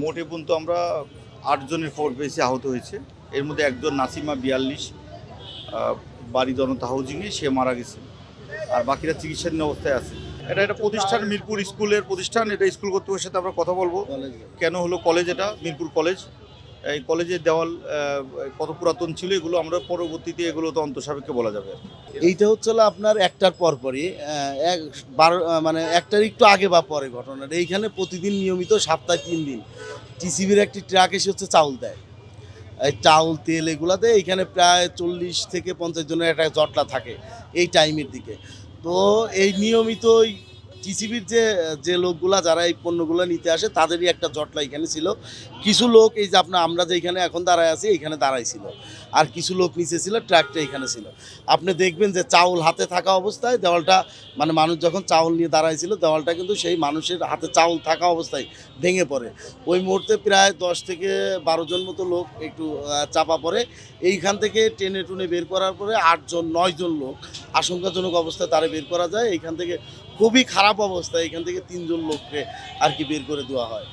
মোট এ পর্যন্ত আমরা ৮ জনের খবর পেয়েছি আহত হয়েছে। এর মধ্যে একজন নাসিমা ৪২ বাড়ি জনতা হাউজিংয়ে সে মারা গেছে, আর বাকিরা চিকিৎসাধীন অবস্থায় আছে। এটা একটা প্রতিষ্ঠান, মিরপুর স্কুলের প্রতিষ্ঠান। এটা স্কুল কর্তৃপক্ষের সাথে আমরা কথা বলবো কেন হলো কলেজ, এটা মিরপুর কলেজ। এই কলেজের দেওয়াল কত পুরাতন ছিল এগুলো আমরা পরবর্তীতে এগুলো তদন্ত সাপেক্ষে বলা যাবে। এইটা হচ্ছে আপনার একটার পরপরই ১২ মানে একটার একটু আগে বা পরে ঘটনাটা। এইখানে প্রতিদিন নিয়মিত সপ্তাহে ৩ দিন টিসিবির একটি ট্রাক এসে হচ্ছে চাউল দেয়। এই চাউল তেল এগুলাতে এইখানে প্রায় ৪০ থেকে ৫০ জনের একটা জটলা থাকে এই টাইমের দিকে। তো এই নিয়মিতই টিসিবির যে লোকগুলা যারা এই পণ্যগুলো নিতে আসে তাদেরই একটা জটলা এখানে ছিল। কিছু লোক এই যে আমরা যেখানে এখন দাঁড়ায় আছি এইখানে দাঁড়াইছিল, আর কিছু লোক নিচে ছিল, ট্রাকটা এখানে ছিল। আপনি দেখবেন যে চাউল হাতে থাকা অবস্থায় দেওয়ালটা, মানে মানুষ যখন চাউল নিয়ে দাঁড়াইছিল দেওয়ালটা কিন্তু সেই মানুষের হাতে চাউল থাকা অবস্থায় ভেঙে পড়ে। ওই মুহূর্তে প্রায় ১০ থেকে ১২ জন মতো লোক একটু চাপা পড়ে। এইখান থেকে টেনে টুনে বের করার পরে ৮ জন ৯ জন লোক আশঙ্কাজনক অবস্থায় তারা বের করা যায়। এইখান থেকে খুবই খারাপ অবস্থা, এখান থেকে ৩ জন লোককে আর কি বের করে দেওয়া হয়।